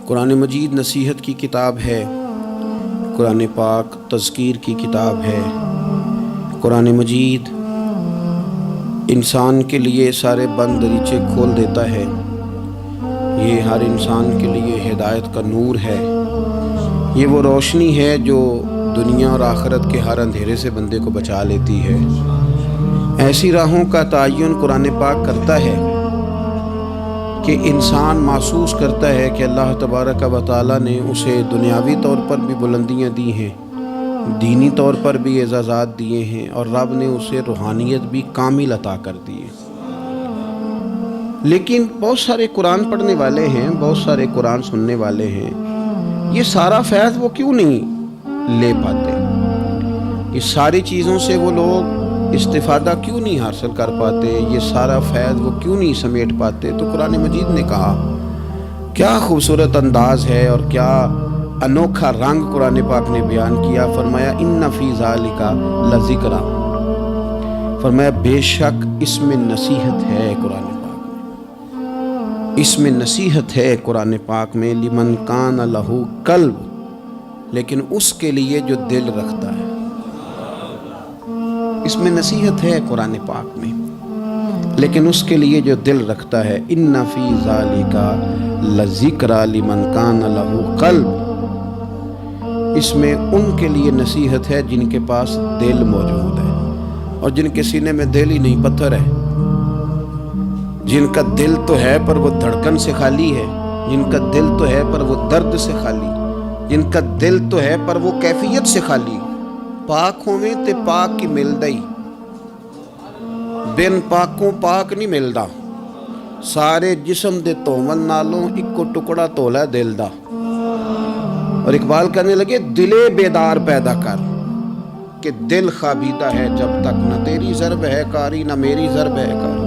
قرآن مجید نصیحت کی کتاب ہے، قرآن پاک تذکیر کی کتاب ہے۔ قرآن مجید انسان کے لیے سارے بند دریچے کھول دیتا ہے۔ یہ ہر انسان کے لیے ہدایت کا نور ہے۔ یہ وہ روشنی ہے جو دنیا اور آخرت کے ہر اندھیرے سے بندے کو بچا لیتی ہے۔ ایسی راہوں کا تعین قرآن پاک کرتا ہے کہ انسان محسوس کرتا ہے کہ اللہ تبارک و تعالیٰ نے اسے دنیاوی طور پر بھی بلندیاں دی ہیں، دینی طور پر بھی اعزازات دیے ہیں، اور رب نے اسے روحانیت بھی کامل عطا کر دی ہے۔ لیکن بہت سارے قرآن پڑھنے والے ہیں، بہت سارے قرآن سننے والے ہیں، یہ سارا فیض وہ کیوں نہیں لے پاتے؟ یہ ساری چیزوں سے وہ لوگ استفادہ کیوں نہیں حاصل کر پاتے؟ یہ سارا فیض وہ کیوں نہیں سمیٹ پاتے؟ تو قرآن مجید نے کہا، کیا خوبصورت انداز ہے اور کیا انوکھا رنگ قرآن پاک نے بیان کیا۔ فرمایا ان فی ذالک لذکرا، فرمایا بے شک اس میں نصیحت ہے قرآن پاک میں، اس میں نصیحت ہے قرآن پاک میں، لمن کان لہ قلب، لیکن اس کے لیے جو دل رکھتا ہے۔ اس میں نصیحت ہے قرآن پاک میں، لیکن اس کے لیے جو دل رکھتا ہے۔ ان فی ذالک لذکرا لمن کان لہ قلب، اس میں ان کے لیے نصیحت ہے جن کے پاس دل موجود ہے، اور جن کے سینے میں دل ہی نہیں، پتھر ہے۔ جن کا دل تو ہے پر وہ دھڑکن سے خالی ہے، جن کا دل تو ہے پر وہ درد سے خالی، جن کا دل تو ہے پر وہ کیفیت سے خالی۔ پاک ہوویں تے پاک کی ملدا ہی، بن پاکوں پاک نہیں ملدا۔ سارے جسم دے تومن نالوں اکو ٹکڑا تولا دل دا۔ اور اقبال کہنے لگے، دلے بیدار پیدا کر کہ دل خوابیدہ ہے جب تک، نہ تیری ضرب ہے کاری نہ میری ضرب ہے کاری۔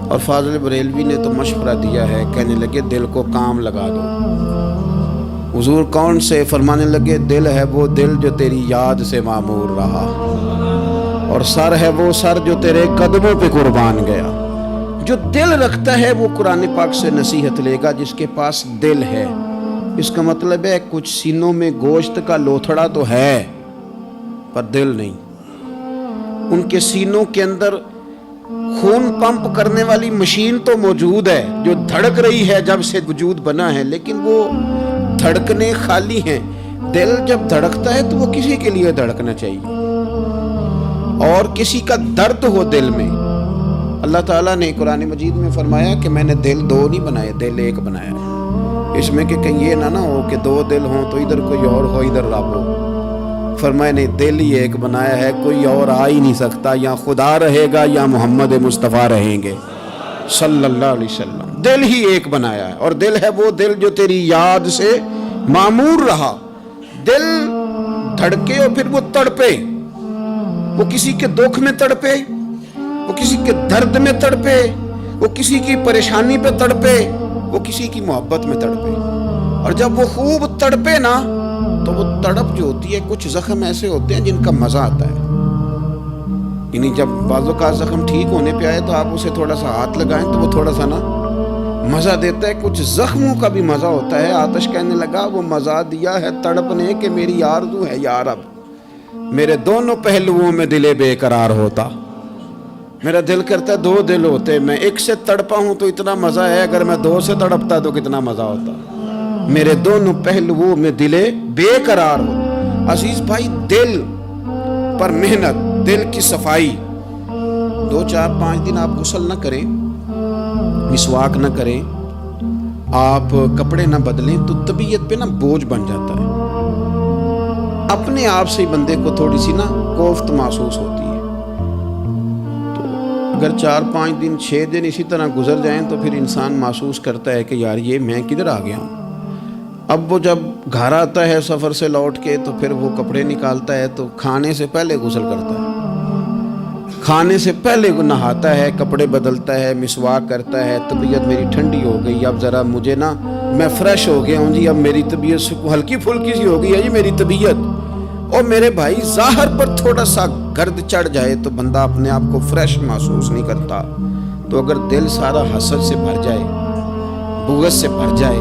اور فاضل بریلوی نے تو مشورہ دیا ہے، کہنے لگے دل کو کام لگا دو۔ حضور کون سے؟ فرمانے لگے دل ہے وہ دل جو تیری یاد سے معمور رہا، اور سر ہے وہ سر جو تیرے قدموں پہ قربان گیا۔ جو دل رکھتا ہے وہ قرآن پاک سے نصیحت لے گا، جس کے پاس دل ہے۔ اس کا مطلب ہے کچھ سینوں میں گوشت کا لوتھڑا تو ہے پر دل نہیں۔ ان کے سینوں کے اندر خون پمپ کرنے والی مشین تو موجود ہے جو دھڑک رہی ہے جب سے وجود بنا ہے، لیکن وہ دھڑکنے خالی ہیں۔ دل جب دھڑکتا ہے تو وہ کسی کے لیے دھڑکنا چاہیے، اور کسی کا درد ہو دل میں۔ اللہ تعالیٰ نے قرآن مجید میں فرمایا کہ میں نے دل دو نہیں بنائے، دل ایک بنایا ہے۔ اس میں کہ کہیں یہ نہ ہو کہ دو دل ہوں تو ادھر کوئی اور ہو ادھر رب ہو۔ فرمایا نہیں، دل ہی ایک بنایا ہے، کوئی اور آ ہی نہیں سکتا، یا خدا رہے گا یا محمد مصطفیٰ رہیں گے صلی اللہ علیہ وسلم۔ دل ہی ایک بنایا ہے، اور دل ہے وہ دل جو تیری یاد سے معمور رہا۔ دل دھڑکے اور پھر وہ تڑپے، وہ کسی کے دکھ میں تڑپے، وہ کسی کے درد میں تڑپے، وہ کسی کی پریشانی پہ تڑپے، وہ کسی کی محبت میں تڑپے۔ اور جب وہ خوب تڑپے نا تو وہ تڑپ جو ہوتی ہے، کچھ زخم ایسے ہوتے ہیں جن کا مزہ آتا ہے۔ یعنی جب بعضوں کا زخم ٹھیک ہونے پہ آئے تو آپ اسے تھوڑا سا ہاتھ لگائیں تو وہ تھوڑا سا نا مزہ دیتا ہے۔ کچھ زخموں کا بھی مزہ ہوتا ہے۔ آتش کہنے لگا، وہ مزہ دیا ہے تڑپ نے کہ میری آرزو ہے یا رب، میرے دونوں پہلوؤں میں دل بے قرار ہوتا۔ میرا دل کرتا ہے دو دل ہوتے، میں ایک سے تڑپا ہوں تو اتنا مزہ ہے، اگر میں دو سے تڑپتا تو کتنا مزہ ہوتا۔ میرے دونوں پہلوؤں میں دل بے قرار ہو۔ عزیز بھائی، دل پر محنت، دل کی صفائی، 2 4 5 دن آپ غسل نہ کریں، مسواک نہ کریں، آپ کپڑے نہ بدلیں تو طبیعت پہ نا بوجھ بن جاتا ہے۔ اپنے آپ سے بندے کو تھوڑی سی نا کوفت محسوس ہوتی ہے۔ تو اگر 4 5 دن 6 دن اسی طرح گزر جائیں تو پھر انسان محسوس کرتا ہے کہ یار یہ میں کدھر آ گیا ہوں۔ اب وہ جب گھر آتا ہے سفر سے لوٹ کے تو پھر وہ کپڑے نکالتا ہے تو کھانے سے پہلے غسل کرتا ہے، کھانے سے پہلے نہاتا ہے، کپڑے بدلتا ہے، مسواک کرتا ہے۔ طبیعت میری ٹھنڈی ہو گئی، اب ذرا مجھے نا میں فریش ہو گیا ہوں جی، اب میری طبیعت ہلکی پھلکی سی ہو گئی ہے جی میری طبیعت۔ اور میرے بھائی، ظاہر پر تھوڑا سا گرد چڑھ جائے تو بندہ اپنے آپ کو فریش محسوس نہیں کرتا۔ تو اگر دل سارا حسد سے بھر جائے، بغض سے بھر جائے،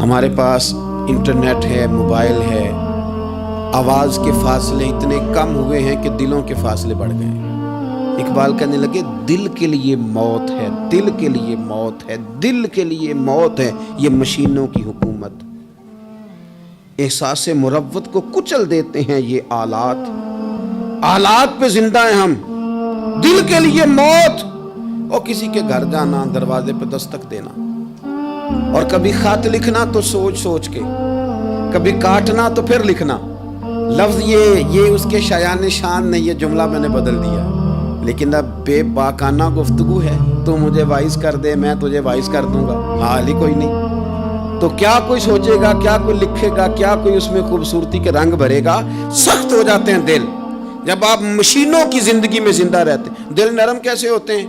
ہمارے پاس انٹرنیٹ ہے، موبائل ہے، آواز کے فاصلے اتنے کم ہوئے ہیں کہ دلوں کے فاصلے بڑھ گئے ہیں۔ اقبال کہنے لگے دل کے لیے موت ہے، دل کے لیے موت ہے، دل کے لیے موت ہے یہ مشینوں کی حکومت۔ احساس مروت کو کچل دیتے ہیں یہ آلات، آلات پہ زندہ ہیں ہم۔ دل کے لیے موت، اور کسی کے گھر جانا، دروازے پہ دستک دینا، اور کبھی خط لکھنا تو سوچ سوچ کے، کبھی کاٹنا تو پھر لکھنا۔ لفظ یہ اس کے شایان شان نے، یہ جملہ میں نے بدل دیا، لیکن اب بے باکانہ گفتگو ہے، تو مجھے وائس کر دے، میں تجھے وائس کر دوں گا، حال ہی کوئی نہیں۔ تو کیا کوئی سوچے گا، کیا کوئی لکھے گا، کیا کوئی اس میں خوبصورتی کے رنگ بھرے گا؟ سخت ہو جاتے ہیں دل جب آپ مشینوں کی زندگی میں زندہ رہتے ہیں۔ دل نرم کیسے ہوتے ہیں؟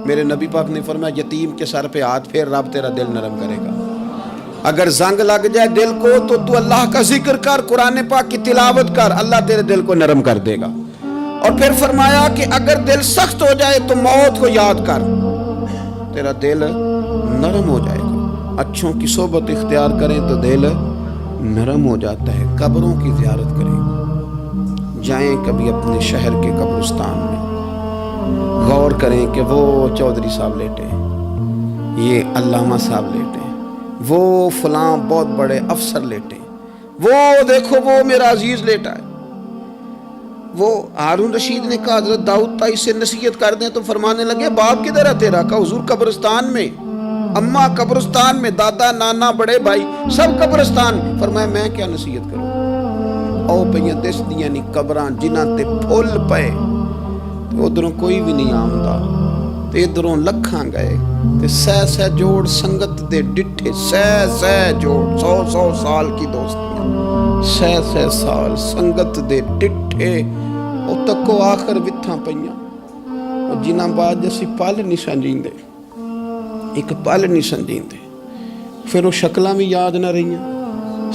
میرے نبی پاک نے فرمایا یتیم کے سر پہ ہاتھ پھیر، رب تیرا دل نرم کرے گا۔ اگر زنگ لگ جائے دل کو تو اللہ کا ذکر کر، قرآن پاک کی تلاوت کر، اللہ تیرے دل کو نرم کر دے گا۔ اور پھر فرمایا کہ اگر دل سخت ہو جائے تو موت کو یاد کر، تیرا دل نرم ہو جائے گا۔ اچھوں کی صحبت اختیار کریں تو دل نرم ہو جاتا ہے۔ قبروں کی زیارت کریں، جائیں کبھی اپنے شہر کے قبرستان میں، غور کریں کہ وہ چودھری صاحب لیٹے، یہ علامہ صاحب لیٹے، وہ فلاں بہت بڑے افسر لیٹے، وہ دیکھو وہ میرا عزیز لیٹا ہے۔ وہ ہارون رشید نے کہا حضرت داؤد طائی سے نصیحت کر دیں، تو فرمانے لگے باپ کدھر ہے تیرا؟ کہا حضور قبرستان میں، اماں قبرستان میں، دادا نانا بڑے بھائی سب قبرستان میں۔ فرمایا میں کیا نصیحت کروں؟ او پہ دس دیاں نی قبراں جنہاں تے پھول پے، ادھروں کوئی بھی نہیں آمدا، تے ادھروں لکھاں گئے، تے سہ جوڑ سنگت دے ڈٹھے، سہ جوڑ 100 سال کی دوستیاں، سہ سال سنگت دے ڈٹھے، او تکو آخر وتھاں پئیاں، اور جنہاں بعد جیسی پل نہیں سنجیندے، ایک پل نہیں سنجیندے، پھر وہ شکلاں بھی یاد نہ رہیاں۔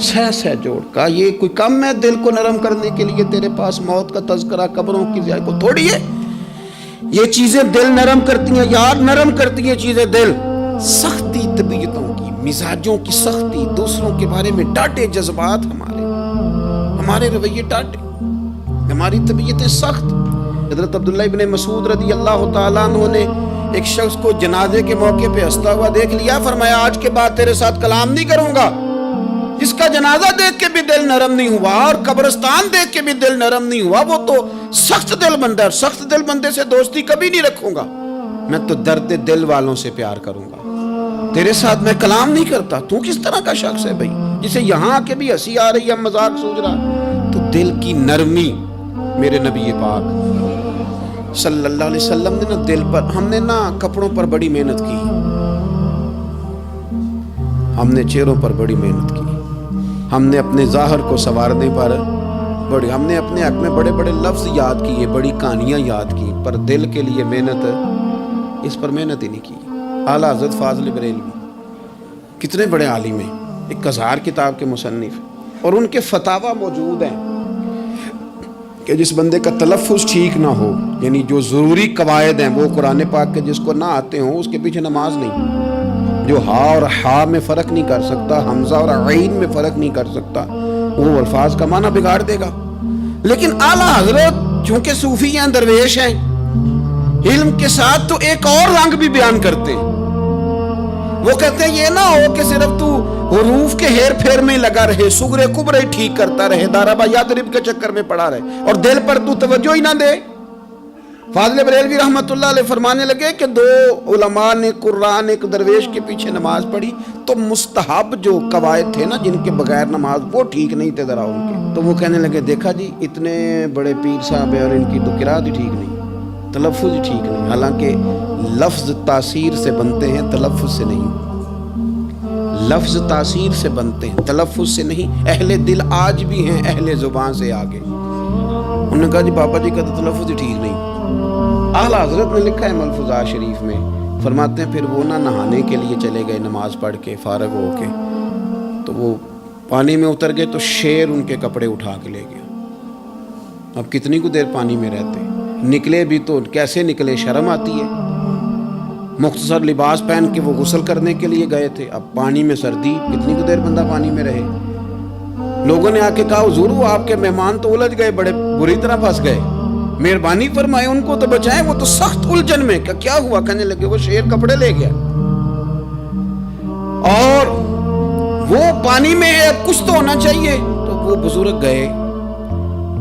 سہ جوڑ کا یہ کوئی کم ہے دل کو نرم کرنے کے لیے؟ تیرے پاس موت کا تذکرہ، قبروں کی زیارت کو تھوڑی ہے؟ یہ چیزیں دل نرم کرتی ہیں، یاد نرم کرتی ہیں چیزیں دل۔ سختی طبیعتوں کی، مزاجوں کی سختی، دوسروں کے بارے میں ڈاٹے جذبات، ہمارے رویے ڈاٹے، ہماری طبیعتیں سخت۔ حضرت عبداللہ ابن مسعود رضی اللہ تعالیٰ عنہ نے ایک شخص کو جنازے کے موقع پہ ہنستا ہوا دیکھ لیا، فرمایا آج کے بعد تیرے ساتھ کلام نہیں کروں گا۔ جس کا جنازہ دیکھ کے بھی دل نرم نہیں ہوا اور قبرستان دیکھ کے بھی دل نرم نہیں ہوا، وہ تو سخت دل بندہ ہے۔ سخت دل بندے سے دوستی کبھی نہیں رکھوں گا، میں تو درد دل والوں سے پیار کروں گا، تیرے ساتھ میں کلام نہیں کرتا۔ تو کس طرح کا شخص ہے بھائی جسے یہاں آ کے بھی ہنسی آ رہی ہے، مذاق سوچ رہا؟ تو دل کی نرمی، میرے نبی پاک صلی اللہ علیہ وسلم نے نا دل پر، ہم نے نا کپڑوں پر بڑی محنت کی، ہم نے چہروں پر بڑی محنت کی، ہم نے اپنے ظاہر کو سنوارنے پر بڑی، ہم نے اپنے حق میں بڑے بڑے لفظ یاد کیے، بڑی کہانیاں یاد کی، پر دل کے لیے محنت، اس پر محنت ہی نہیں کی۔ اعلیٰ حضرت فاضل بریلوی کتنے بڑے عالم ہیں، 1000 کتاب کے مصنف، اور ان کے فتاوی موجود ہیں کہ جس بندے کا تلفظ ٹھیک نہ ہو، یعنی جو ضروری قواعد ہیں وہ قرآن پاک کے جس کو نہ آتے ہوں اس کے پیچھے نماز نہیں۔ جو ہا اور ہا میں فرق نہیں کر سکتا، حمزہ اور عین میں فرق نہیں کر سکتا، وہ الفاظ کا معنی بگاڑ دے گا۔ لیکن اعلیٰ حضرت چونکہ صوفی ہیں، درویش ہیں، علم کے ساتھ تو ایک اور رنگ بھی بیان کرتے ہیں۔ وہ کہتے ہیں یہ نہ ہو کہ صرف تو حروف کے ہیر پھیر میں لگا رہے، صغرے کبرے ٹھیک کرتا رہے، دارابا یادرب کے چکر میں پڑا رہے، اور دل پر تو توجہ ہی نہ دے۔ فاضل بریلوی رحمۃ اللہ علیہ فرمانے لگے کہ 2 علماء نے قرآن ایک درویش کے پیچھے نماز پڑھی تو مستحب جو قواعد تھے نا جن کے بغیر نماز، وہ ٹھیک نہیں تھے ذرا ان کے، تو وہ کہنے لگے دیکھا جی اتنے بڑے پیر صاحب ہیں اور ان کی تو قرات ہی ٹھیک نہیں، تلفظ ہی ٹھیک نہیں۔ حالانکہ لفظ تاثیر سے بنتے ہیں، تلفظ سے نہیں۔ لفظ تاثیر سے بنتے ہیں، تلفظ سے نہیں۔ اہل دل آج بھی ہیں اہل زبان سے آگے۔ انہوں نے کہا جی بابا جی کا تو تلفظ ہی ٹھیک نہیں۔ اعلیٰ حضرت نے لکھا ہے ملفوظات شریف میں، فرماتے ہیں پھر وہ نہ نہانے کے لیے چلے گئے نماز پڑھ کے فارغ ہو کے، تو وہ پانی میں اتر گئے تو شیر ان کے کپڑے اٹھا کے لے گیا۔ اب کتنی کو دیر پانی میں رہتے, نکلے بھی تو کیسے نکلے, شرم آتی ہے. مختصر لباس پہن کے وہ غسل کرنے کے لیے گئے تھے, اب پانی میں سردی, کتنی کو دیر بندہ پانی میں رہے. لوگوں نے آ کے کہا حضور وہ آپ کے مہمان تو الجھ گئے, بڑے بری طرح پھنس گئے, مہربانی فرمائے ان کو تو بچائیں, وہ تو سخت الجھن میں. کیا ہوا؟ کہنے لگے وہ شیر کپڑے لے گیا اور وہ پانی میں ہے, کچھ تو ہونا چاہیے. تو وہ بزرگ گئے,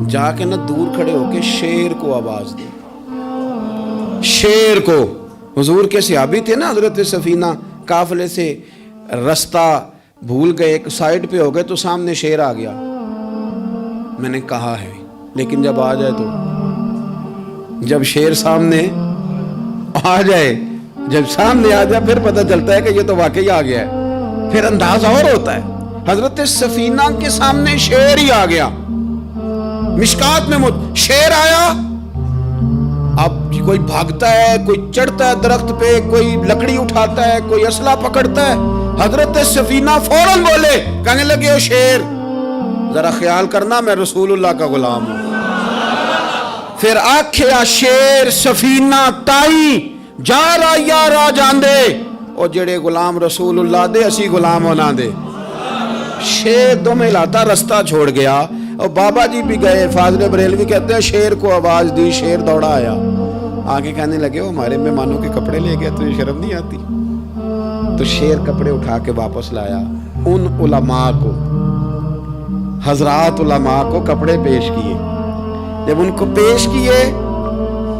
جا کے نہ دور کھڑے ہو کے شیر کو آواز دی, شیر کو. حضور کے صحابی تھے نا حضرت سفینہ, قافلے سے رستہ بھول گئے, ایک سائیڈ پہ ہو گئے تو سامنے شیر آ گیا. میں نے کہا ہے لیکن جب آ جائے تو, جب شیر سامنے آ جائے, جب سامنے آ جائے پھر پتہ چلتا ہے کہ یہ تو واقعی آ گیا ہے, پھر انداز اور ہوتا ہے. حضرت سفینہ کے سامنے شیر ہی آ گیا. مشکات میں شیر آیا, اب کوئی بھاگتا ہے, کوئی چڑھتا ہے درخت پہ, کوئی لکڑی اٹھاتا ہے, کوئی اسلحہ پکڑتا ہے. حضرت سفینہ فوراً بولے, کہنے لگے او شیر ذرا خیال کرنا میں رسول اللہ کا غلام ہوں. پھر آکھیا شیر سفینہ تائی جا رہا یا راہ جان دے, او جڑے غلام رسول اللہ دے اسی غلام ہونا دے. شیر دو میں لاتا رستہ چھوڑ گیا. اور بابا جی بھی گئے, فاضل بریلوی کہتے ہیں شیر کو آواز دی, شیر دوڑا آیا, آگے کہنے لگے وہ ہمارے مہمانوں کے کپڑے لے گیا, تجھے شرم نہیں آتی؟ تو شیر کپڑے اٹھا کے واپس لایا. ان علماء کو, حضرات علماء کو کپڑے پیش کیے. جب ان کو پیش کیے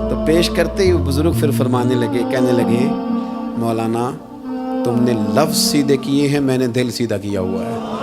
تو پیش کرتے ہی بزرگ پھر فرمانے لگے, کہنے لگے مولانا تم نے لفظ سیدھے کیے ہیں, میں نے دل سیدھا کیا ہوا ہے.